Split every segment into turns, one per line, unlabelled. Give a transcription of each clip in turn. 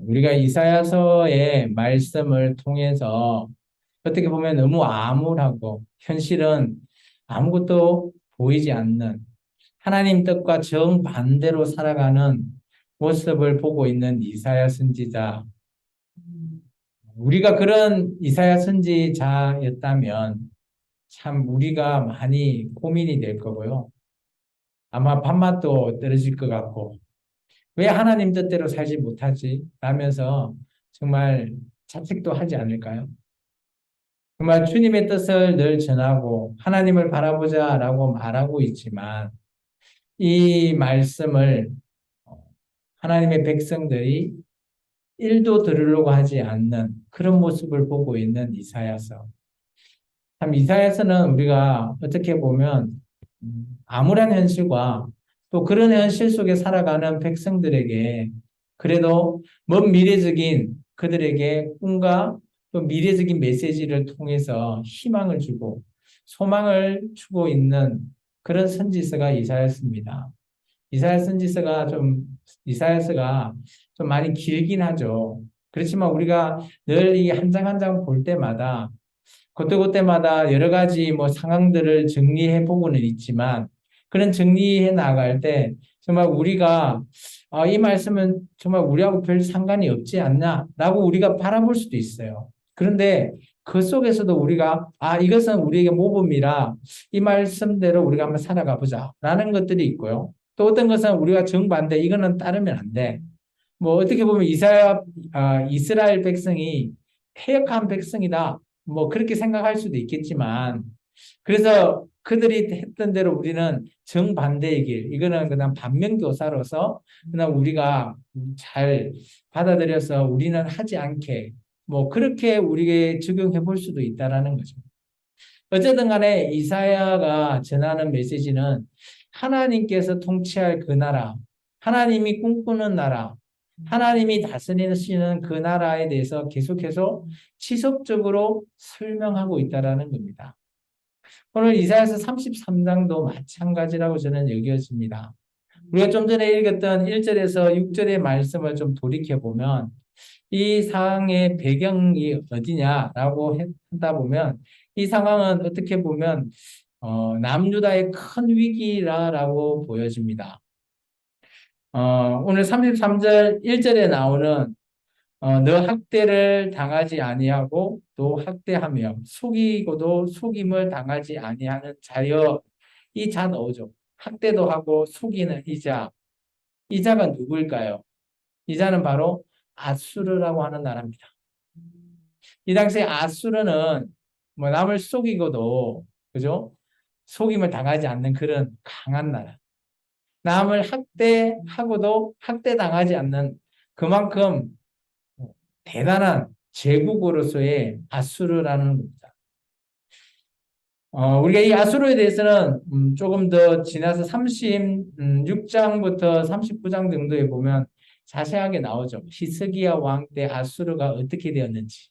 우리가 이사야서의 말씀을 통해서 어떻게 보면 너무 암울하고 현실은 아무것도 보이지 않는 하나님 뜻과 정반대로 살아가는 모습을 보고 있는 이사야 선지자. 우리가 그런 이사야 선지자였다면 참 우리가 많이 고민이 될 거고요. 아마 밥맛도 떨어질 것 같고 왜 하나님 뜻대로 살지 못하지? 라면서 정말 자책도 하지 않을까요? 정말 주님의 뜻을 늘 전하고 하나님을 바라보자라고 말하고 있지만 이 말씀을 하나님의 백성들이 일도 들으려고 하지 않는 그런 모습을 보고 있는 이사야서. 참 이사야서는 우리가 어떻게 보면 암울한 현실과 또 그런 현실 속에 살아가는 백성들에게 그래도 먼 미래적인 그들에게 꿈과 또 미래적인 메시지를 통해서 희망을 주고 소망을 주고 있는 그런 선지서가 이사야서입니다. 이사야 선지서가 좀 이사야서가 좀 많이 길긴 하죠. 그렇지만 우리가 늘 이 한 장 한 장 볼 때마다 그때그때마다 여러 가지 뭐 상황들을 정리해 보고는 있지만 그런 정리해 나갈 때 정말 우리가 이 말씀은 정말 우리하고 별 상관이 없지 않나라고 우리가 바라볼 수도 있어요. 그런데 그 속에서도 우리가 이것은 우리에게 모범이라 이 말씀대로 우리가 한번 살아가 보자라는 것들이 있고요. 또 어떤 것은 우리가 정반대 이거는 따르면 안 돼. 뭐 어떻게 보면 이스라엘 백성이 패역한 백성이다. 뭐 그렇게 생각할 수도 있겠지만 그래서 그들이 했던 대로 우리는 정반대의 길 이거는 그냥 반면교사로서 그냥 우리가 잘 받아들여서 우리는 하지 않게 뭐 그렇게 우리에게 적용해 볼 수도 있다라는 거죠. 어쨌든 간에 이사야가 전하는 메시지는 하나님께서 통치할 그 나라, 하나님이 꿈꾸는 나라, 하나님이 다스리시는 그 나라에 대해서 계속해서 지속적으로 설명하고 있다라는 겁니다. 오늘 이사야서 33장도 마찬가지라고 저는 여겨집니다. 우리가 좀 전에 읽었던 1절에서 6절의 말씀을 좀 돌이켜보면 이 상황의 배경이 어디냐라고 하다 보면 이 상황은 어떻게 보면 남유다의 큰 위기라고 보여집니다. 오늘 33절 1절에 나오는 너 학대를 당하지 아니하고 또 학대하며 속이고도 속임을 당하지 아니하는 자여 이 자 나오죠. 학대도 하고 속이는 이 자가 누구일까요? 이 자는 바로 아수르라고 하는 나라입니다. 이 당시에 아수르는 뭐 남을 속이고도 그죠? 속임을 당하지 않는 그런 강한 나라. 남을 학대하고도 학대당하지 않는 그만큼 대단한 제국으로서의 아수르라는 겁니다. 우리가 이 아수르에 대해서는 조금 더 지나서 36장부터 39장 정도에 보면 자세하게 나오죠. 히스기야 왕 때 아수르가 어떻게 되었는지.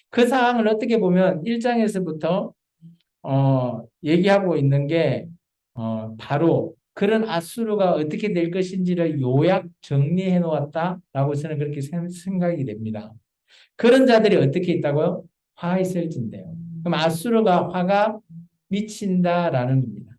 그 상황을 어떻게 보면 1장에서부터 얘기하고 있는 게 바로 그런 아수르가 어떻게 될 것인지를 요약 정리해 놓았다라고 저는 그렇게 생각이 됩니다. 그런 자들이 어떻게 있다고요? 화 있을 진대요. 그럼 아수르가 화가 미친다라는 겁니다.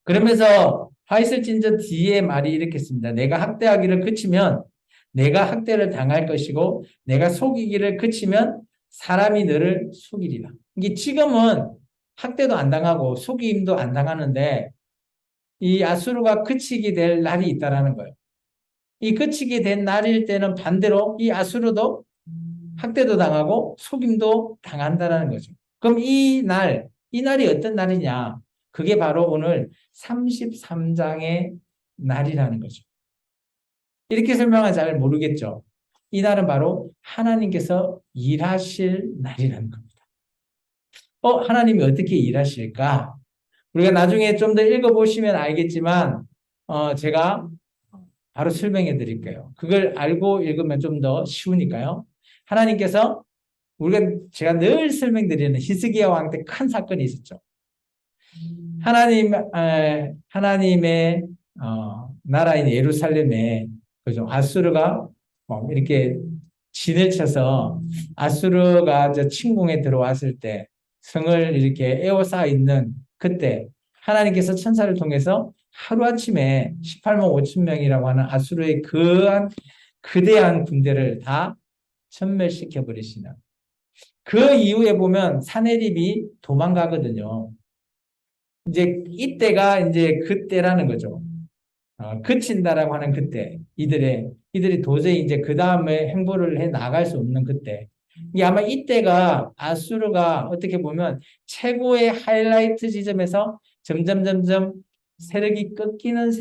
그러면서 화 있을 진저 뒤에 말이 이렇게 씁니다. 내가 학대하기를 그치면 내가 학대를 당할 것이고 내가 속이기를 그치면 사람이 너를 속이리라. 이게 지금은 학대도 안 당하고 속임도 안 당하는데 이 아수르가 그치게 될 날이 있다라는 거예요. 이 그치게 된 날일 때는 반대로 이 아수르도 학대도 당하고 속임도 당한다라는 거죠. 그럼 이 날이 어떤 날이냐? 그게 바로 오늘 33장의 날이라는 거죠. 이렇게 설명은 잘 모르겠죠. 이 날은 바로 하나님께서 일하실 날이라는 겁니다. 하나님이 어떻게 일하실까? 우리가 나중에 좀 더 읽어보시면 알겠지만, 제가 바로 설명해 드릴게요. 그걸 알고 읽으면 좀 더 쉬우니까요. 하나님께서 제가 늘 설명드리는 히스기야 왕 때 큰 사건이 있었죠. 하나님의 나라인 예루살렘에 그죠 아수르가 이렇게 진을 쳐서 아수르가 저 침공에 들어왔을 때 성을 이렇게 에워싸 있는 그때 하나님께서 천사를 통해서 하루아침에 18만 5천 명이라고 하는 아수르의 그대한 군대를 다 전멸시켜 버리시는 그 이후에 보면 사내립이 도망가거든요. 이제 이때가 이제 그때라는 거죠. 그친다라고 하는 그때, 이들이 도저히 이제 그 다음에 행보를 해 나갈 수 없는 그때. 이게 아마 이때가 아수르가 어떻게 보면 최고의 하이라이트 지점에서 점점 세력이 꺾이는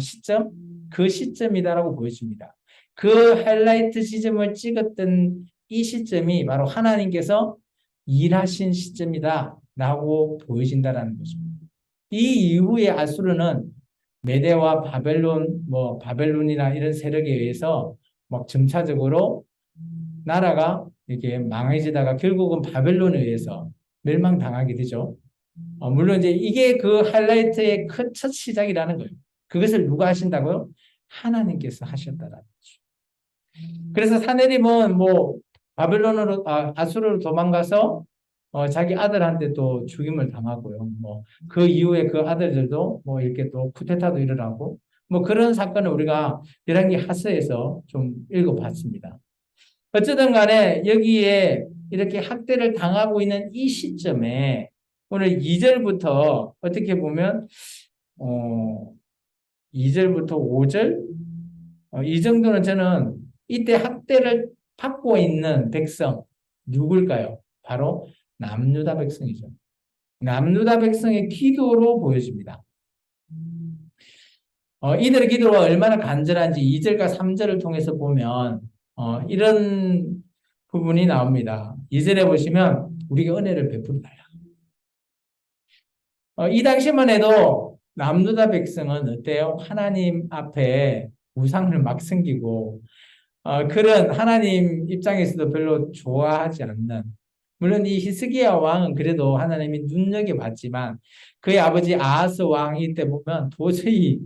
시점, 그 시점이다라고 보여집니다. 그 하이라이트 지점을 찍었던 이 시점이 바로 하나님께서 일하신 시점이다라고 보여진다라는 거죠. 이 이후에 아수르는 메대와 바벨론, 바벨론이나 이런 세력에 의해서 막 점차적으로 나라가 이렇게 망해지다가 결국은 바벨론에 의해서 멸망당하게 되죠. 물론 이제 이게 그 하이라이트의 큰 첫 시작이라는 거예요. 그것을 누가 하신다고요? 하나님께서 하셨다라는 거죠. 그래서 사내림은 바벨론으로, 아수르로 도망가서 자기 아들한테 또 죽임을 당하고요. 그 이후에 그 아들들도 이렇게 또 쿠데타도 일어나고 그런 사건을 우리가 열왕기 하서에서 좀 읽어봤습니다. 어쨌든 간에 여기에 이렇게 학대를 당하고 있는 이 시점에 오늘 2절부터 어떻게 보면 2절부터 5절 이 정도는 저는 이때 학대를 받고 있는 백성 누굴까요? 바로 남유다 백성이죠. 남유다 백성의 기도로 보여집니다. 이들의 기도가 얼마나 간절한지 2절과 3절을 통해서 보면 이런 부분이 나옵니다. 2절에 보시면 우리에게 은혜를 베풀어 달라. 이 당시만 해도 남유다 백성은 어때요? 하나님 앞에 우상을 막 섬기고 그런 하나님 입장에서도 별로 좋아하지 않는 물론 이 히스기야 왕은 그래도 하나님이 눈여겨봤지만 그의 아버지 아하스 왕이 때 보면 도저히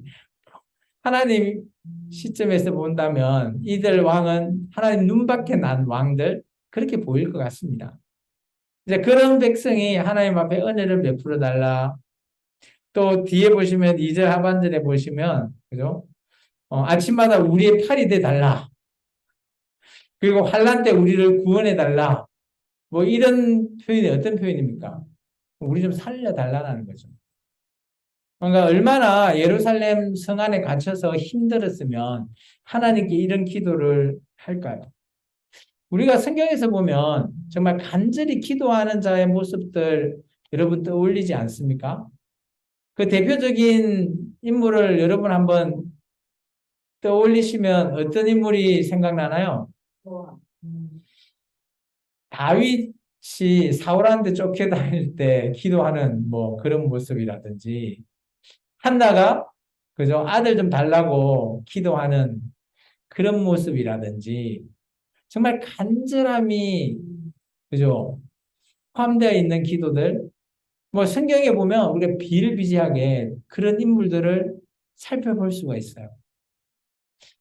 하나님 시점에서 본다면 이들 왕은 하나님 눈밖에 난 왕들 그렇게 보일 것 같습니다. 이제 그런 백성이 하나님 앞에 은혜를 베풀어 달라. 또 뒤에 보시면 2절 하반절에 보시면 그죠? 아침마다 우리의 팔이 돼 달라. 그리고 환난 때 우리를 구원해 달라. 이런 표현이 어떤 표현입니까? 우리 좀 살려달라는 거죠. 그러니까 얼마나 예루살렘 성 안에 갇혀서 힘들었으면 하나님께 이런 기도를 할까요? 우리가 성경에서 보면 정말 간절히 기도하는 자의 모습들 여러분 떠올리지 않습니까? 그 대표적인 인물을 여러분 한번 떠올리시면 어떤 인물이 생각나나요? 다윗이 사울한테 쫓겨다닐 때 기도하는 그런 모습이라든지 한나가 그죠? 아들 좀 달라고 기도하는 그런 모습이라든지 정말 간절함이 그죠? 포함되어 있는 기도들 성경에 보면 우리가 비일비재하게 그런 인물들을 살펴볼 수가 있어요.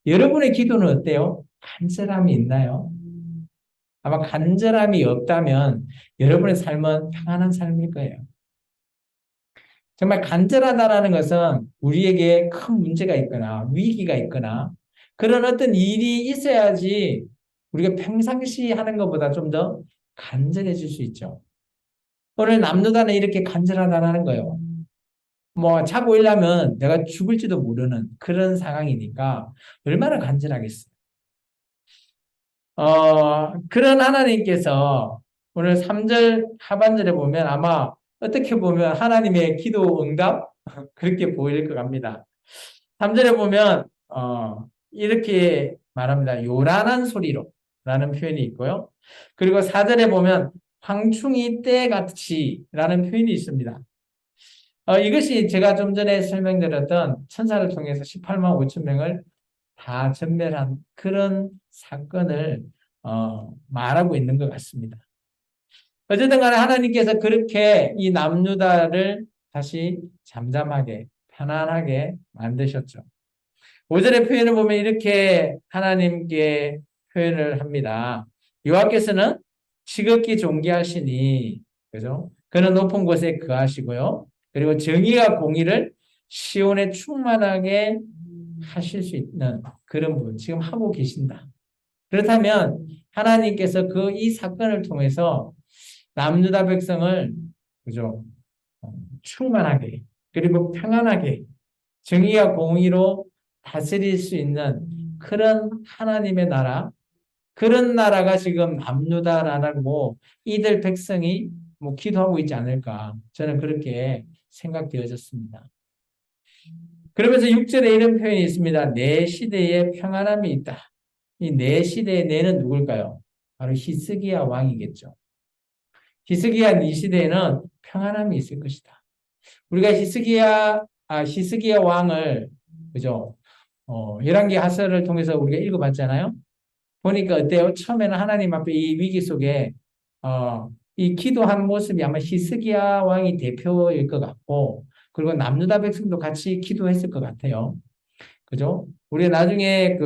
여러분의 기도는 어때요? 간절함이 있나요? 아마 간절함이 없다면 여러분의 삶은 평안한 삶일 거예요. 정말 간절하다라는 것은 우리에게 큰 문제가 있거나 위기가 있거나 그런 어떤 일이 있어야지 우리가 평상시 하는 것보다 좀 더 간절해질 수 있죠. 오늘 남루다는 이렇게 간절하다라는 거예요. 자고 일하면 내가 죽을지도 모르는 그런 상황이니까 얼마나 간절하겠어요. 그런 하나님께서 오늘 3절 하반절에 보면 아마 어떻게 보면 하나님의 기도 응답? 그렇게 보일 것 같습니다. 3절에 보면, 이렇게 말합니다. 요란한 소리로 라는 표현이 있고요. 그리고 4절에 보면 황충이 때같이 라는 표현이 있습니다. 이것이 제가 좀 전에 설명드렸던 천사를 통해서 18만 5천 명을 다 전멸한 그런 사건을 말하고 있는 것 같습니다. 어쨌든 간에 하나님께서 그렇게 이 남유다를 다시 잠잠하게 편안하게 만드셨죠. 5절의 표현을 보면 이렇게 하나님께 표현을 합니다. 여호와께서는 지극히 존귀하시니, 그죠? 그는 높은 곳에 거하시고요. 그리고 정의와 공의를 시온에 충만하게 하실 수 있는 그런 분, 지금 하고 계신다. 그렇다면 하나님께서 이 사건을 통해서 남유다 백성을, 그죠? 충만하게, 그리고 평안하게, 정의와 공의로 다스릴 수 있는 그런 하나님의 나라, 그런 나라가 지금 남유다라고 이들 백성이 뭐 기도하고 있지 않을까. 저는 그렇게 생각되어졌습니다. 그러면서 6절에 이런 표현이 있습니다. 내 시대에 평안함이 있다. 이 내 시대의 내는 누굴까요? 바로 히스기야 왕이겠죠. 히스기야 이 시대에는 평안함이 있을 것이다. 우리가 히스기야 왕을, 그죠? 열왕기 하서를 통해서 우리가 읽어봤잖아요. 보니까 어때요? 처음에는 하나님 앞에 이 위기 속에, 이 기도한 모습이 아마 히스기야 왕이 대표일 것 같고, 그리고 남유다 백성도 같이 기도했을 것 같아요. 그죠? 우리 나중에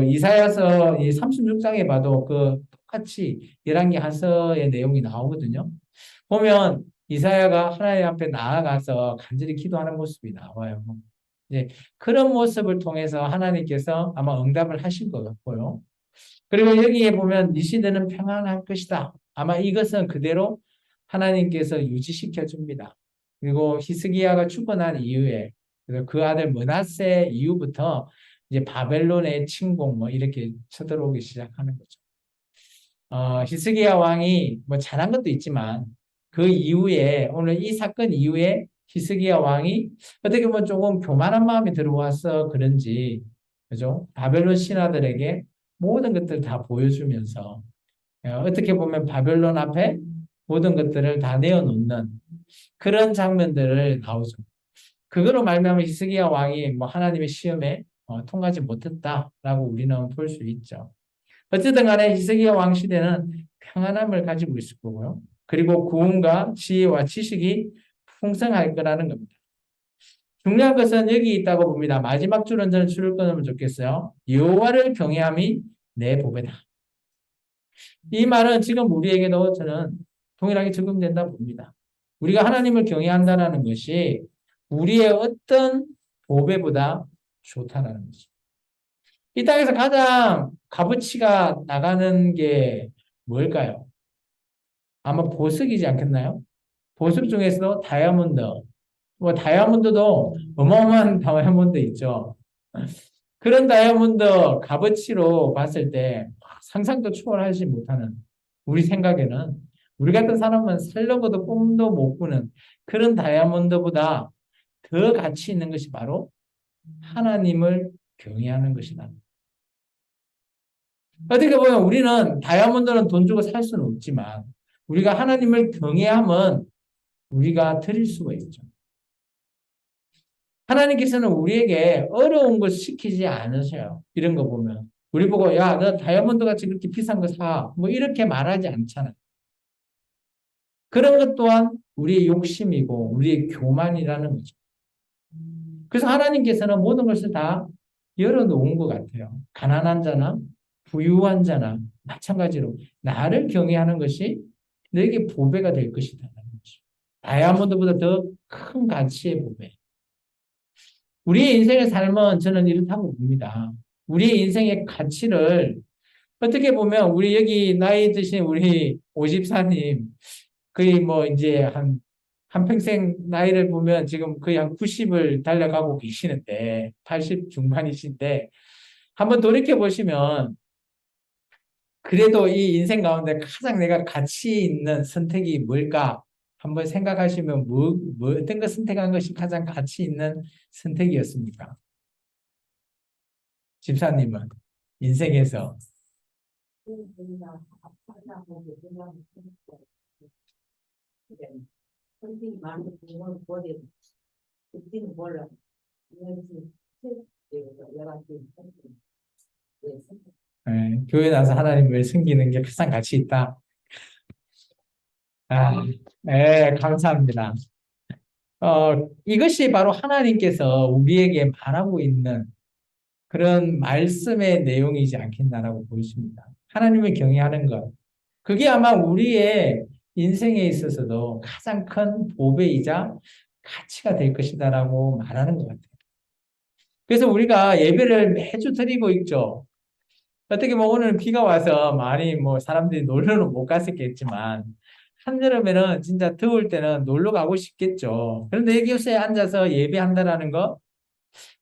이사야서 이 36장에 봐도 똑같이 열왕기 하서의 내용이 나오거든요. 보면 이사야가 하나님 앞에 나아가서 간절히 기도하는 모습이 나와요. 이제 그런 모습을 통해서 하나님께서 아마 응답을 하실 것 같고요. 그리고 여기에 보면 이 시대는 평안할 것이다. 아마 이것은 그대로 하나님께서 유지시켜 줍니다. 그리고 히스기야가 죽고 난 이후에 그래서 그 아들 므낫세 이후부터 이제 바벨론의 침공 뭐 이렇게 쳐들어오기 시작하는 거죠. 히스기야 왕이 뭐 잘한 것도 있지만 그 이후에 오늘 이 사건 이후에 히스기야 왕이 어떻게 보면 조금 교만한 마음이 들어와서 그런지, 그죠? 바벨론 신하들에게 모든 것들을 다 보여주면서 어떻게 보면 바벨론 앞에 모든 것들을 다 내어놓는 그런 장면들을 나오죠. 그거로 말미암아 히스기야 왕이 뭐 하나님의 시험에 통하지 못했다라고 우리는 볼 수 있죠. 어쨌든 간에 히스기야 왕 시대는 평안함을 가지고 있을 거고요. 그리고 구원과 지혜와 지식이 풍성할 거라는 겁니다. 중요한 것은 여기 있다고 봅니다. 마지막 줄은 저는 줄을 끊으면 좋겠어요. 여호와를 경외함이 내 보배다. 이 말은 지금 우리에게도 저는 동일하게 적용된다 봅니다. 우리가 하나님을 경외한다는 것이 우리의 어떤 보배보다 좋다는 거죠. 이 땅에서 가장 값어치가 나가는 게 뭘까요? 아마 보석이지 않겠나요? 보석 중에서도 다이아몬드, 뭐 다이아몬드도 어마어마한 다이아몬드 있죠. 그런 다이아몬드 값어치로 봤을 때 상상도 초월하지 못하는, 우리 생각에는 우리 같은 사람은 살려고도 꿈도 못 꾸는 그런 다이아몬드보다 더 가치 있는 것이 바로 하나님을 경외하는 것이다. 어떻게 보면 우리는 다이아몬드는 돈 주고 살 수는 없지만 우리가 하나님을 경외하면 우리가 드릴 수가 있죠. 하나님께서는 우리에게 어려운 걸 시키지 않으셔요. 이런 거 보면. 우리 보고, 야, 너 다이아몬드 같이 그렇게 비싼 거 사. 뭐 이렇게 말하지 않잖아요. 그런 것 또한 우리의 욕심이고 우리의 교만이라는 거죠. 그래서 하나님께서는 모든 것을 다 열어놓은 것 같아요. 가난한 자나 부유한 자나 마찬가지로 나를 경외하는 것이 너에게 보배가 될 것이다. 다이아몬드보다 더 큰 가치의 보배. 우리의 인생의 삶은 저는 이렇다고 봅니다. 우리의 인생의 가치를 어떻게 보면 우리 여기 나이 드신 우리 오집사님 거의 뭐 이제 한평생 나이를 보면 지금 거의 한 90을 달려가고 계시는데 80 중반이신데 한번 돌이켜 보시면 그래도 이 인생 가운데 가장 내가 가치 있는 선택이 뭘까? 한번 생각하시면 어떤 거 선택한 것이 가장 가치 있는 선택이었습니까? 집사님은 인생에서 교회 나서 하나님을 섬기는 게 가장 가치 있다. 네, 감사합니다. 이것이 바로 하나님께서 우리에게 말하고 있는 그런 말씀의 내용이지 않겠나라고 보십니다. 하나님을 경외하는 것. 그게 아마 우리의 인생에 있어서도 가장 큰 보배이자 가치가 될 것이다라고 말하는 것 같아요. 그래서 우리가 예배를 매주 드리고 있죠. 어떻게 보면 오늘 비가 와서 많이 뭐 사람들이 놀러는 못 갔었겠지만 한여름에는 진짜 더울 때는 놀러 가고 싶겠죠. 그런데 여기 요새 앉아서 예배한다라는 거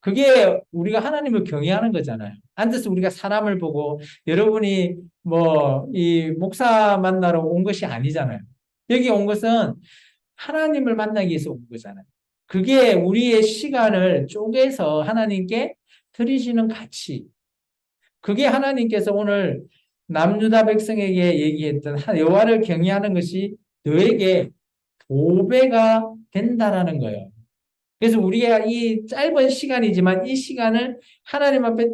그게 우리가 하나님을 경외하는 거잖아요. 앉아서 우리가 사람을 보고 여러분이 뭐 이 목사 만나러 온 것이 아니잖아요. 여기 온 것은 하나님을 만나기 위해서 온 거잖아요. 그게 우리의 시간을 쪼개서 하나님께 드리시는 가치. 그게 하나님께서 오늘 남유다 백성에게 얘기했던 여호와를 경외하는 것이 너에게 보배가 된다라는 거예요. 그래서 우리가 이 짧은 시간이지만 이 시간을 하나님 앞에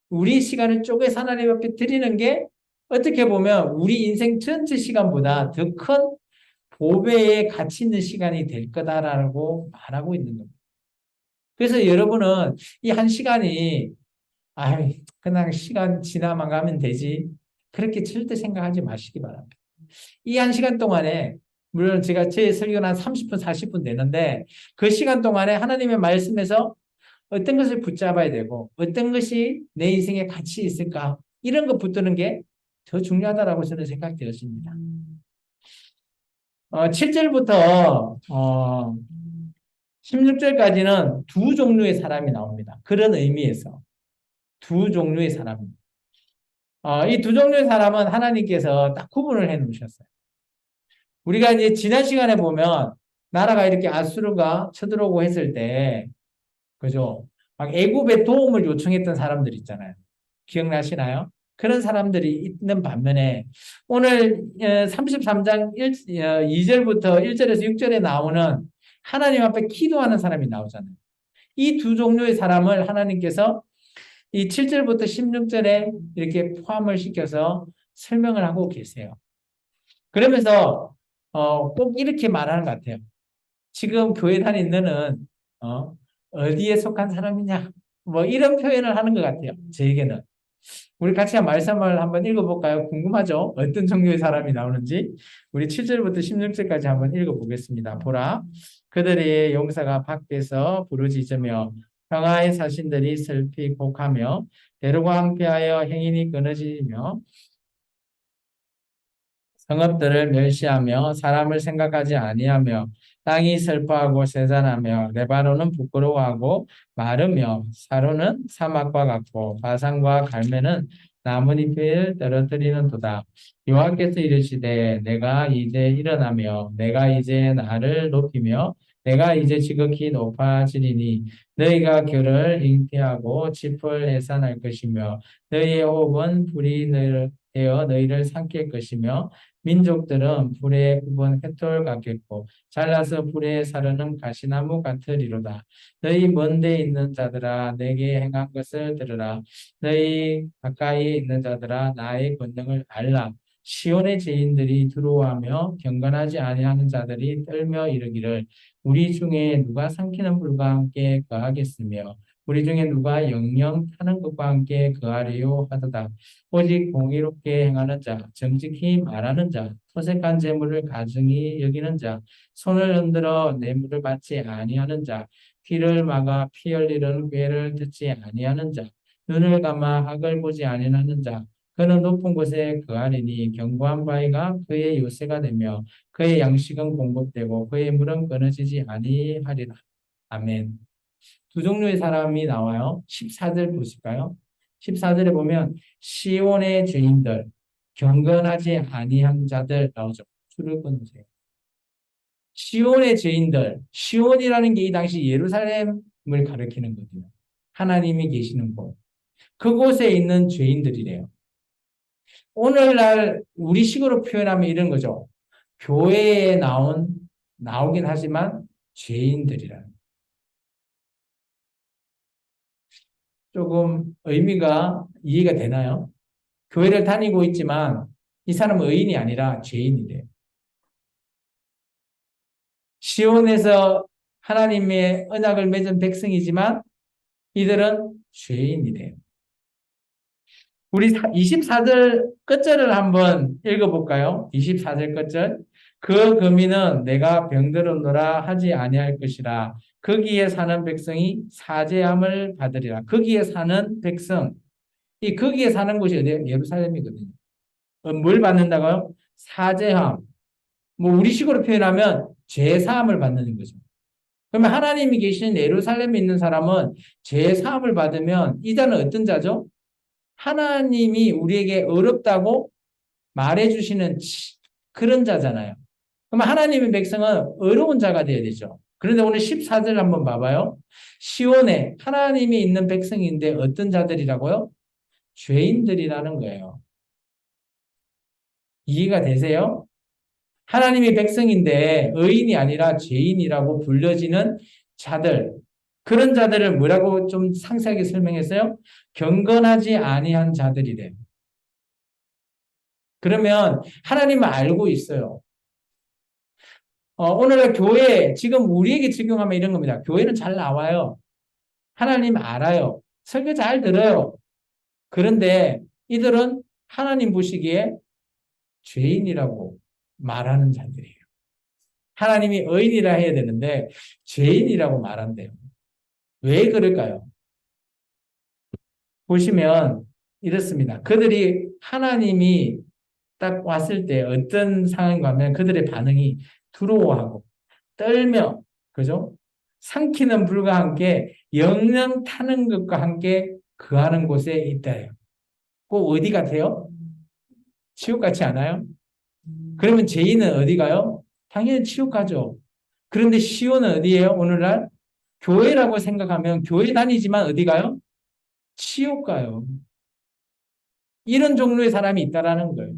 우리 시간을 쪼개서 하나님 앞에 드리는 게 어떻게 보면 우리 인생 전체 시간보다 더 큰 보배의 가치 있는 시간이 될 거다라고 말하고 있는 겁니다. 그래서 여러분은 이 한 시간이 그냥 시간 지나만 가면 되지 그렇게 절대 생각하지 마시기 바랍니다. 이 한 시간 동안에 물론 제가 제 설교는 한 30분, 40분 되는데 그 시간 동안에 하나님의 말씀에서 어떤 것을 붙잡아야 되고 어떤 것이 내 인생에 가치 있을까 이런 거 붙드는 게 더 중요하다라고 저는 생각되었습니다. 7절부터 16절까지는 두 종류의 사람이 나옵니다. 그런 의미에서 두 종류의 사람입니다. 이 두 종류의 사람은 하나님께서 딱 구분을 해 놓으셨어요. 우리가 이제 지난 시간에 보면 나라가 이렇게 아수르가 쳐들어오고 했을 때, 그죠? 막 애굽에 도움을 요청했던 사람들 있잖아요. 기억나시나요? 그런 사람들이 있는 반면에 오늘 33장 2절부터 1절에서 6절에 나오는 하나님 앞에 기도하는 사람이 나오잖아요. 이 두 종류의 사람을 하나님께서 이 7절부터 16절에 이렇게 포함을 시켜서 설명을 하고 계세요. 그러면서 꼭 이렇게 말하는 것 같아요. 지금 교회 다니는 너는 어디에 속한 사람이냐? 뭐 이런 표현을 하는 것 같아요. 저에게는. 우리 같이 말씀을 한번 읽어볼까요? 궁금하죠? 어떤 종류의 사람이 나오는지. 우리 7절부터 16절까지 한번 읽어보겠습니다. 보라. 그들의 용사가 밖에서 부르짖으며 평화의 사신들이 슬피 곡하며 대로가 항폐하여 행인이 끊어지며 성읍들을 멸시하며 사람을 생각하지 아니하며 땅이 슬퍼하고 세잔하며 레바논은 부끄러워하고 마르며 사로는 사막과 같고 바산과 갈매는 나뭇잎을 떨어뜨리는도다. 여호와께서 이르시되 내가 이제 일어나며 내가 이제 나를 높이며 내가 이제 지극히 높아지리니 너희가 결을 잉태하고 짚을 해산할 것이며 너희의 호흡은 불이 되어 너희를 삼킬 것이며 민족들은 불에 굽은 횃돌 같겠고 잘라서 불에 사르는 가시나무 같으리로다. 너희 먼데 있는 자들아 내게 행한 것을 들으라. 너희 가까이에 있는 자들아 나의 권능을 알라. 시온의 죄인들이 두려워하며 경건하지 아니하는 자들이 떨며 이르기를 우리 중에 누가 삼키는 불과 함께 거하겠으며 우리 중에 누가 영영 타는 것과 함께 거하리요 하도다. 오직 공의롭게 행하는 자, 정직히 말하는 자, 토색한 재물을 가증히 여기는 자, 손을 흔들어 뇌물을 받지 아니하는 자, 귀를 막아 피 흘리는 꾀를 듣지 아니하는 자, 눈을 감아 악을 보지 아니하는 자, 그는 높은 곳에 거하리니 견고한 바위가 그의 요새가 되며 그의 양식은 공급되고 그의 물은 끊어지지 아니하리라. 아멘. 두 종류의 사람이 나와요. 14절 보실까요? 14절에 보면 시온의 죄인들, 경건하지 아니한 자들 나오죠. 줄을 끊으세요. 시온의 죄인들, 시온이라는 게 이 당시 예루살렘을 가리키는 거거든요. 하나님이 계시는 곳. 그곳에 있는 죄인들이래요. 오늘날 우리식으로 표현하면 이런 거죠. 교회에 나오긴 하지만 죄인들이라는. 조금 의미가 이해가 되나요? 교회를 다니고 있지만 이 사람은 의인이 아니라 죄인이래요. 시온에서 하나님의 언약을 맺은 백성이지만 이들은 죄인이래요. 우리 24절 끝절을 한번 읽어볼까요? 24절 끝절. 그 금이는 내가 병들었노라 하지 아니할 것이라. 거기에 사는 백성이 사죄함을 받으리라. 거기에 사는 백성. 이 거기에 사는 곳이 어디예요? 예루살렘이거든요. 뭘 받는다고요? 사죄함. 뭐 우리식으로 표현하면 죄사함을 받는 거죠. 그러면 하나님이 계신 예루살렘에 있는 사람은 죄사함을 받으면 이 자는 어떤 자죠? 하나님이 우리에게 어렵다고 말해주시는 그런 자잖아요. 그럼 하나님의 백성은 어려운 자가 되어야 되죠. 그런데 오늘 14절 한번 봐봐요. 시온에 하나님이 있는 백성인데 어떤 자들이라고요? 죄인들이라는 거예요. 이해가 되세요? 하나님의 백성인데 의인이 아니라 죄인이라고 불려지는 자들. 그런 자들을 뭐라고 좀 상세하게 설명했어요? 경건하지 아니한 자들이래요. 그러면 하나님은 알고 있어요. 오늘날 교회, 지금 우리에게 적용하면 이런 겁니다. 교회는 잘 나와요. 하나님 알아요. 설교 잘 들어요. 그런데 이들은 하나님 보시기에 죄인이라고 말하는 자들이에요. 하나님이 의인이라 해야 되는데 죄인이라고 말한대요. 왜 그럴까요? 보시면 이렇습니다. 그들이 하나님이 딱 왔을 때 어떤 상황인가 하면 그들의 반응이 두려워하고 떨며, 그죠? 삼키는 불과 함께 영영 타는 것과 함께 거하는 곳에 있다요. 꼭 어디 같아요? 지옥 같지 않아요? 그러면 죄인은 어디 가요? 당연히 지옥 가죠. 그런데 시온은 어디예요? 오늘날 교회라고 생각하면 교회 다니지만 어디 가요? 지옥 가요. 이런 종류의 사람이 있다라는 거예요.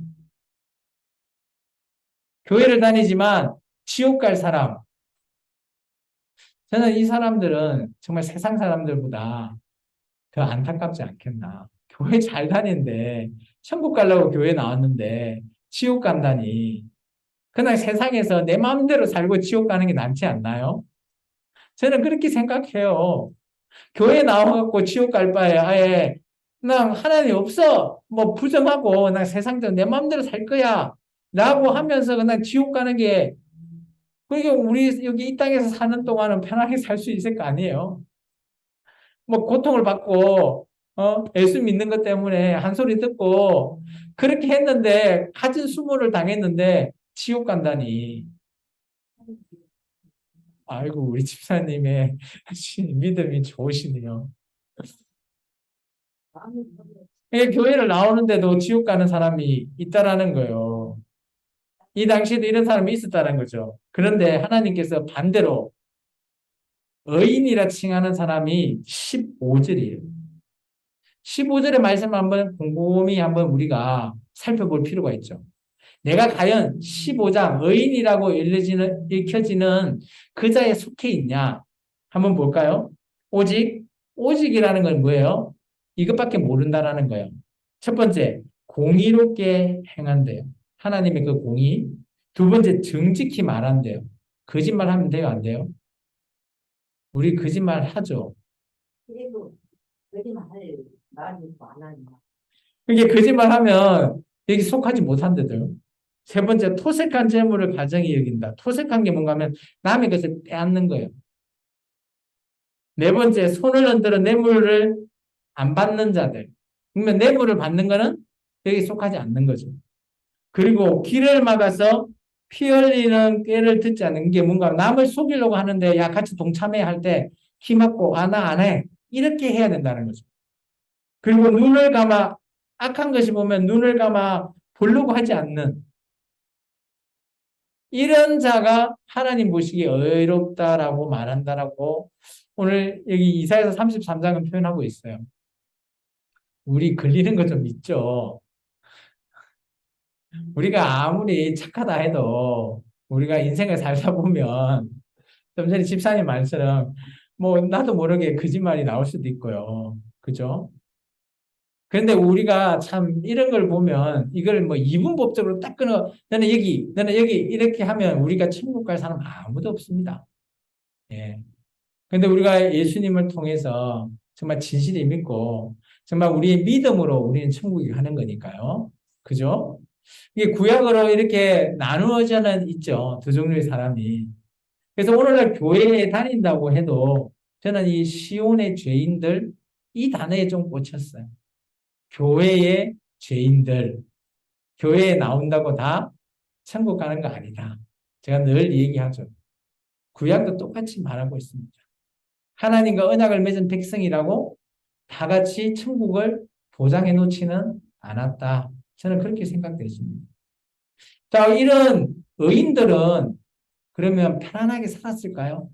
교회를 다니지만 지옥 갈 사람. 저는 이 사람들은 정말 세상 사람들보다 더 안타깝지 않겠나. 교회 잘 다니는데 천국 가려고 교회 나왔는데 지옥 간다니. 그냥 세상에서 내 마음대로 살고 지옥 가는 게 낫지 않나요? 저는 그렇게 생각해요. 교회 나와갖고 지옥 갈 바에 아예 그냥 하나님 없어. 뭐 부정하고 나 세상대로 내 마음대로 살 거야. 라고 하면서 그냥 지옥 가는 게 그러니까 우리 여기 이 땅에서 사는 동안은 편하게 살 수 있을 거 아니에요. 뭐 고통을 받고 예수 믿는 것 때문에 한 소리 듣고 그렇게 했는데 가진 수모를 당했는데 지옥 간다니. 아이고 우리 집사님의 믿음이 좋으시네요. 교회를 나오는데도 지옥 가는 사람이 있다라는 거예요. 이 당시에도 이런 사람이 있었다는 거죠. 그런데 하나님께서 반대로 의인이라 칭하는 사람이 15절이에요. 15절의 말씀을 한번 곰곰이 한번 우리가 살펴볼 필요가 있죠. 내가 과연 15장 의인이라고 읽혀지는 그 자에 속해 있냐? 한번 볼까요? 오직이라는 건 뭐예요? 이것밖에 모른다라는 거예요. 첫 번째, 공의롭게 행한대요. 하나님의 그 공의. 두 번째, 정직히 말한대요. 거짓말 하면 돼요, 안 돼요? 우리 거짓말 하죠.
그래도 거짓말 할 말이 안 하니까.
이게 거짓말 하면 여기 속하지 못한대요. 세 번째, 토색한 재물을 가정이 여긴다. 토색한 게 뭔가 하면 남의 것을 빼앗는 거예요. 네 번째, 손을 흔들어 뇌물을 안 받는 자들. 그러면 뇌물을 받는 거는 여기 속하지 않는 거죠. 그리고 길을 막아서 피 흘리는 꾀를 듣지 않는 게 뭔가 남을 속이려고 하는데 야 같이 동참해 할 때 키 막고 아 나 안 해. 이렇게 해야 된다는 거죠. 그리고 눈을 감아 악한 것이 보면 눈을 감아 보려고 하지 않는 이런 자가 하나님 보시기에 의롭다라고 말한다라고 오늘 여기 이사야서 33장은 표현하고 있어요. 우리 걸리는 거 좀 있죠. 우리가 아무리 착하다 해도 우리가 인생을 살다 보면 좀 전에 집사님 말처럼 뭐 나도 모르게 거짓말이 나올 수도 있고요. 그죠? 그런데 우리가 참 이런 걸 보면 이걸 뭐 이분법적으로 딱 끊어 너는 여기 이렇게 하면 우리가 천국 갈 사람 아무도 없습니다. 예. 근데 우리가 예수님을 통해서 정말 진실히 믿고 정말 우리의 믿음으로 우리는 천국에 가는 거니까요. 그죠? 이게 구약으로 이렇게 나누어져는 있죠. 두 종류의 사람이. 그래서 오늘날 교회에 다닌다고 해도 저는 이 시온의 죄인들 이 단어에 좀 꽂혔어요. 교회의 죄인들. 교회에 나온다고 다 천국 가는 거 아니다. 제가 늘 얘기하죠. 구약도 똑같이 말하고 있습니다. 하나님과 언약을 맺은 백성이라고 다 같이 천국을 보장해 놓지는 않았다. 저는 그렇게 생각되십니다. 자, 이런 의인들은 그러면 편안하게 살았을까요?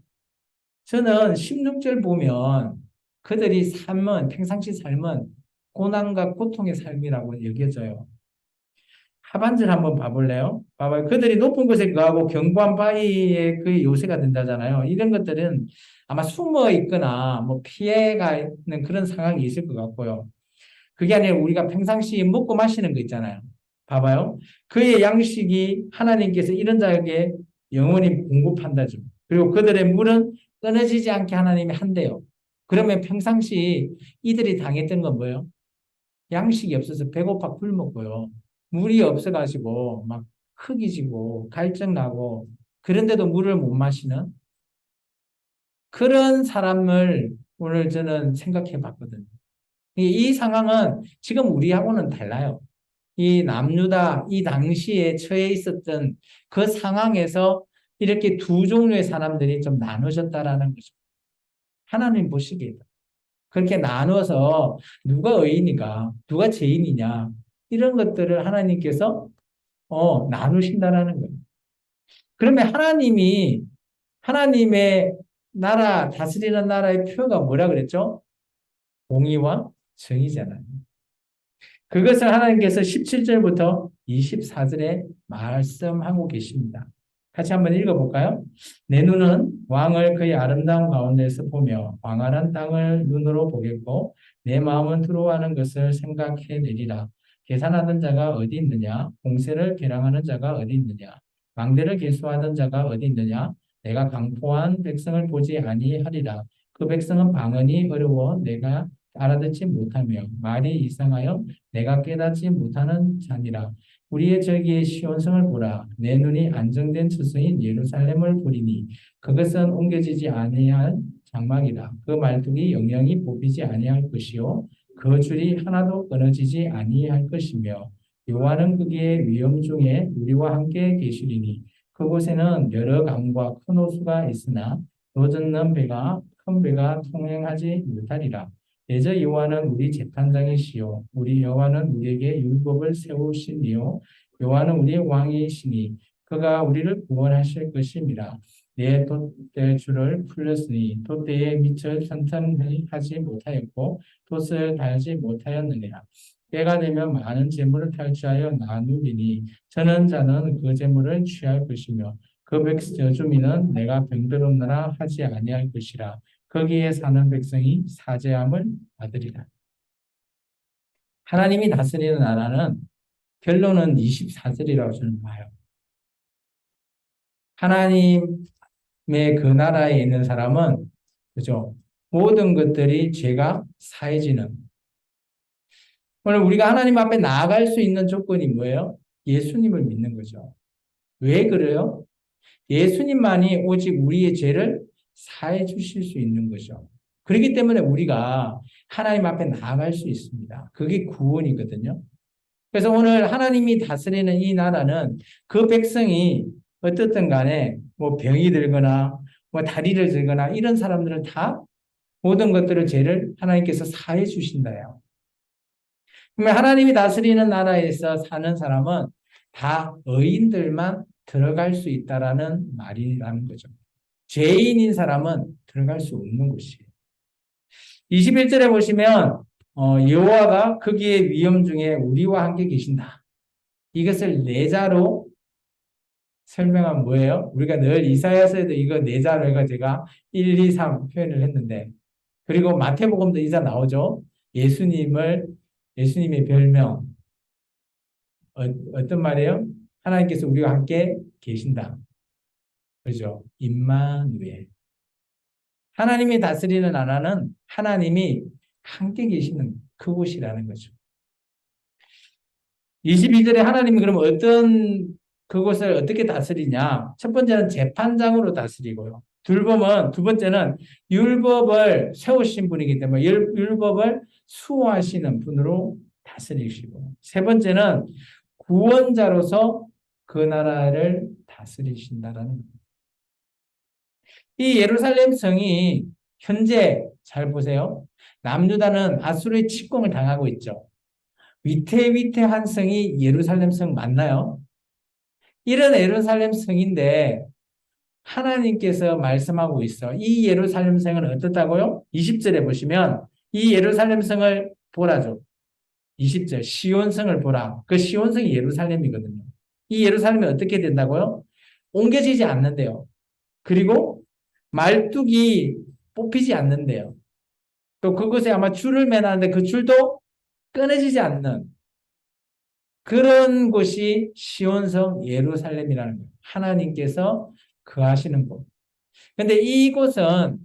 저는 16절 보면 그들이 삶은, 평상시 삶은 고난과 고통의 삶이라고 여겨져요. 하반절 한번 봐볼래요? 봐봐요. 그들이 높은 곳에 거하고 견고한 바위에 그 요새가 된다잖아요. 이런 것들은 아마 숨어 있거나 뭐 피해가 있는 그런 상황이 있을 것 같고요. 그게 아니라 우리가 평상시에 먹고 마시는 거 있잖아요. 봐봐요. 그의 양식이 하나님께서 이런 자에게 영원히 공급한다죠. 그리고 그들의 물은 끊어지지 않게 하나님이 한대요. 그러면 평상시 이들이 당했던 건 뭐예요? 양식이 없어서 배고파 굶었고요. 물이 없어가지고 막 흙이 지고 갈증 나고 그런데도 물을 못 마시는 그런 사람을 오늘 저는 생각해 봤거든요. 이 상황은 지금 우리하고는 달라요. 이 남유다, 이 당시에 처해 있었던 그 상황에서 이렇게 두 종류의 사람들이 좀 나누어졌다라는 거죠. 하나님 보시기에. 그렇게 나누어서 누가 의인이가, 누가 죄인이냐, 이런 것들을 하나님께서 나누신다라는 거예요. 그러면 하나님이, 하나님의 나라, 다스리는 나라의 표가 뭐라 그랬죠? 공의와 정의잖아요. 그것을 하나님께서 17절부터 24절에 말씀하고 계십니다. 같이 한번 읽어볼까요? 내 눈은 왕을 그의 아름다운 가운데서 보며 광활한 땅을 눈으로 보겠고 내 마음은 두려워하는 것을 생각해내리라. 계산하던 자가 어디 있느냐? 공세를 계량하는 자가 어디 있느냐? 망대를 계수하던 자가 어디 있느냐? 내가 강포한 백성을 보지 아니하리라. 그 백성은 방언이 어려워 내가 알아듣지 못하며 말이 이상하여 내가 깨닫지 못하는 자니라. 우리의 저기에 시온성을 보라. 내 눈이 안정된 처소인 예루살렘을 보리니 그것은 옮겨지지 아니할 장막이라. 그 말뚝이 영영이 뽑히지 아니할 것이요 그 줄이 하나도 끊어지지 아니할 것이며 여호와는 거기에 위험 중에 우리와 함께 계시리니 그곳에는 여러 강과 큰 호수가 있으나 노젓는 배가 큰 배가 통행하지 못하리라. 대저 여호와는 우리 재판장이시요 우리 여호와는 우리에게 율법을 세우시니요 여호와는 우리의 왕이시니 그가 우리를 구원하실 것입니다. 내 돛대 줄을 풀렸으니 돛대에 밑을 튼튼히 하지 못하였고 돛을 달지 못하였느니라. 때가 되면 많은 재물을 탈취하여 나누리니 저는 자는 그 재물을 취할 것이며 그 저주민은 내가 병들었느라 하지 아니할 것이라. 거기에 사는 백성이 사죄함을 받으리라. 하나님이 다스리는 나라는 결론은 24절이라고 저는 봐요. 하나님의 그 나라에 있는 사람은 그죠? 모든 것들이 죄가 사해지는. 오늘 우리가 하나님 앞에 나아갈 수 있는 조건이 뭐예요? 예수님을 믿는 거죠. 왜 그래요? 예수님만이 오직 우리의 죄를 사해 주실 수 있는 거죠. 그렇기 때문에 우리가 하나님 앞에 나아갈 수 있습니다. 그게 구원이거든요. 그래서 오늘 하나님이 다스리는 이 나라는 그 백성이 어떻든 간에 뭐 병이 들거나 뭐 다리를 들거나 이런 사람들은 다 모든 것들을 죄를 하나님께서 사해 주신다요. 그러면 하나님이 다스리는 나라에서 사는 사람은 다 의인들만 들어갈 수 있다라는 말이라는 거죠. 죄인인 사람은 들어갈 수 없는 곳이에요. 21절에 보시면 여호와가 거기에 위험 중에 우리와 함께 계신다. 이것을 내자로 설명한 뭐예요? 우리가 늘 이사야서에도 이거 내자로 해가 제가 1, 2, 3 표현을 했는데 그리고 마태복음도 이자 나오죠. 예수님의 별명 어떤 말이에요? 하나님께서 우리와 함께 계신다. 그죠? 임마누엘. 하나님이 다스리는 나라는 하나님이 함께 계시는 그곳이라는 거죠. 22절에 하나님이 그럼 어떤 그곳을 어떻게 다스리냐? 첫 번째는 재판장으로 다스리고요. 두 번째는 율법을 세우신 분이기 때문에 율법을 수호하시는 분으로 다스리시고, 세 번째는 구원자로서 그 나라를 다스리신다라는 겁니다. 이 예루살렘 성이 현재 잘 보세요. 남유다는 아수르의 침공을 당하고 있죠. 위태위태한 성이 예루살렘 성 맞나요? 이런 예루살렘 성인데 하나님께서 말씀하고 있어. 이 예루살렘 성은 어떻다고요? 20절에 보시면 이 예루살렘 성을 보라죠. 20절 시온성을 보라. 그 시온성이 예루살렘이거든요. 이 예루살렘이 어떻게 된다고요? 옮겨지지 않는데요. 그리고 말뚝이 뽑히지 않는데요. 또 그곳에 아마 줄을 매놨는데 그 줄도 끊어지지 않는 그런 곳이 시온성 예루살렘이라는 거예요. 하나님께서 거하시는 곳. 근데 이곳은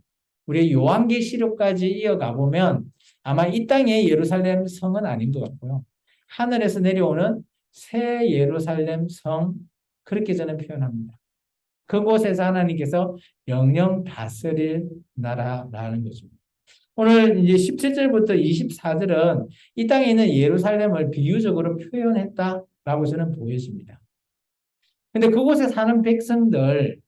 우리 요한계시록까지 이어가 보면 아마 이 땅의 예루살렘 성은 아닌 것 같고요. 하늘에서 내려오는 새 예루살렘 성, 그렇게 저는 표현합니다. 그곳에서 하나님께서 영영 다스릴 나라라는 거죠. 오늘 이제 17절부터 24절은 이 땅에 있는 예루살렘을 비유적으로 표현했다라고 저는 보여집니다. 근데 그곳에 사는 백성들,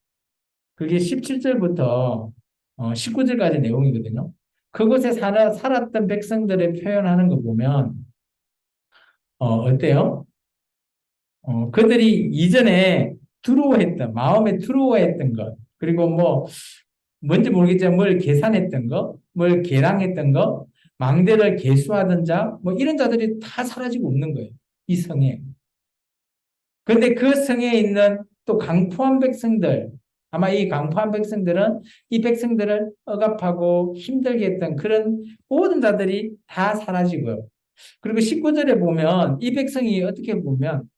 그게 17절부터 19절까지 내용이거든요. 그곳에 살았던 백성들의 표현하는 거 보면, 어때요? 그들이 이전에 마음에 두려워했던 것, 그리고 뭔지 모르겠지만 뭘 계산했던 거, 뭘 계량했던 거, 망대를 계수하던 자, 이런 자들이 다 사라지고 없는 거예요. 이 성에. 그런데 그 성에 있는 또 강포한 백성들, 아마 이 강포한 백성들은 이 백성들을 억압하고 힘들게 했던 그런 모든 자들이 다 사라지고요. 그리고 19절에 보면 이 백성이 어떻게 보면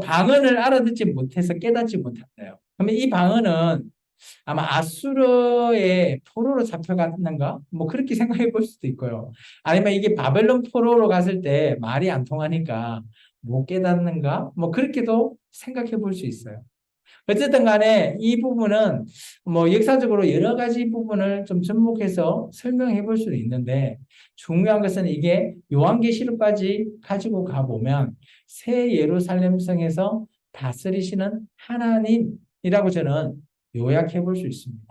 방언을 알아듣지 못해서 깨닫지 못한대요. 그러면 이 방언은 아마 아수르의 포로로 잡혀갔는가? 그렇게 생각해 볼 수도 있고요. 아니면 이게 바벨론 포로로 갔을 때 말이 안 통하니까 못 깨닫는가? 그렇게도 생각해 볼 수 있어요. 어쨌든 간에 이 부분은 역사적으로 여러 가지 부분을 좀 접목해서 설명해 볼 수도 있는데 중요한 것은 이게 요한계시록까지 가지고 가보면 새 예루살렘 성에서 다스리시는 하나님이라고 저는 요약해 볼 수 있습니다.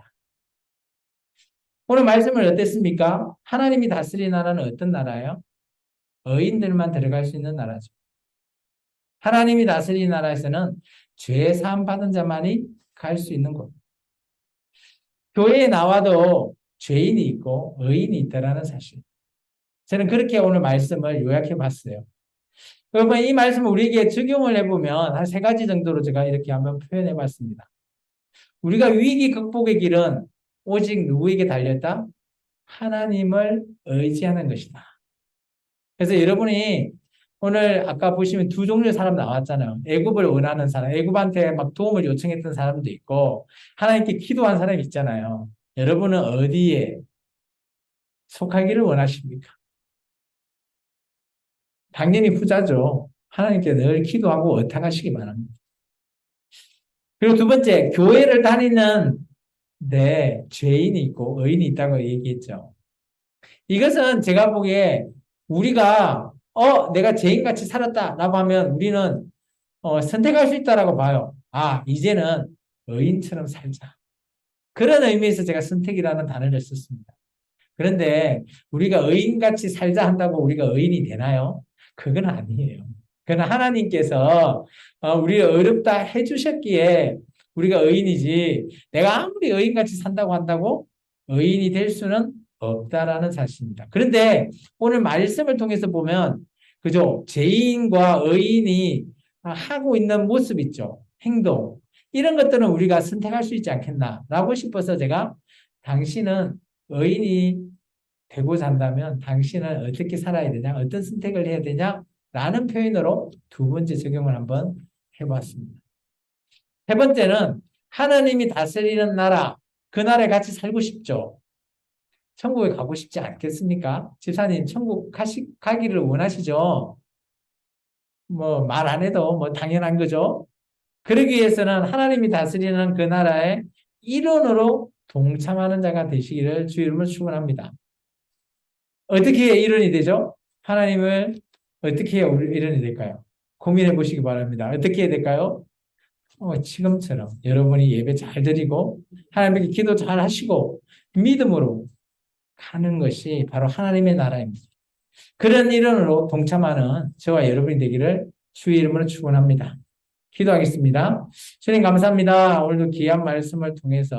오늘 말씀을 어땠습니까? 하나님이 다스리는 나라는 어떤 나라예요? 의인들만 들어갈 수 있는 나라죠. 하나님이 다스리는 나라에서는 죄 사함 받은 자만이 갈 수 있는 곳. 교회에 나와도 죄인이 있고 의인이 있다라는 사실. 저는 그렇게 오늘 말씀을 요약해 봤어요. 그러면 이 말씀을 우리에게 적용을 해보면 한 세 가지 정도로 제가 이렇게 한번 표현해 봤습니다. 우리가 위기 극복의 길은 오직 누구에게 달렸다? 하나님을 의지하는 것이다. 그래서 여러분이 오늘 아까 보시면 두 종류의 사람 나왔잖아요. 애굽을 원하는 사람, 애굽한테 막 도움을 요청했던 사람도 있고 하나님께 기도한 사람이 있잖아요. 여러분은 어디에 속하기를 원하십니까? 당연히 후자죠. 하나님께 늘 기도하고 의탁하시기 바랍니다. 그리고 두 번째, 교회를 다니는 죄인이 있고 의인이 있다고 얘기했죠. 이것은 제가 보기에 우리가 내가 죄인같이 살았다라고 하면 우리는 선택할 수 있다라고 봐요. 이제는 의인처럼 살자. 그런 의미에서 제가 선택이라는 단어를 썼습니다. 그런데 우리가 의인같이 살자 한다고 우리가 의인이 되나요? 그건 아니에요. 그건 하나님께서 우리를 어렵다 해주셨기에 우리가 의인이지 내가 아무리 의인같이 산다고 한다고 의인이 될 수는 없다라는 사실입니다. 그런데 오늘 말씀을 통해서 보면 그죠? 죄인과 의인이 하고 있는 모습 있죠. 행동. 이런 것들은 우리가 선택할 수 있지 않겠나라고 싶어서 제가 당신은 의인이 되고자 한다면 당신은 어떻게 살아야 되냐, 어떤 선택을 해야 되냐라는 표현으로 두 번째 적용을 한번 해봤습니다. 세 번째는 하나님이 다스리는 나라, 그 나라에 같이 살고 싶죠. 천국에 가고 싶지 않겠습니까? 집사님, 천국 가기를 원하시죠? 뭐, 말 안 해도 뭐 당연한 거죠? 그러기 위해서는 하나님이 다스리는 그 나라의 일원으로 동참하는 자가 되시기를 주 이름으로 축원합니다. 어떻게 해야 일원이 되죠? 하나님을 어떻게 해야 우리 일원이 될까요? 고민해 보시기 바랍니다. 어떻게 해야 될까요? 지금처럼 여러분이 예배 잘 드리고 하나님께 기도 잘 하시고 믿음으로 가는 것이 바로 하나님의 나라입니다. 그런 일원으로 동참하는 저와 여러분이 되기를 주의 이름으로 축원합니다. 기도하겠습니다. 주님 감사합니다. 오늘도 귀한 말씀을 통해서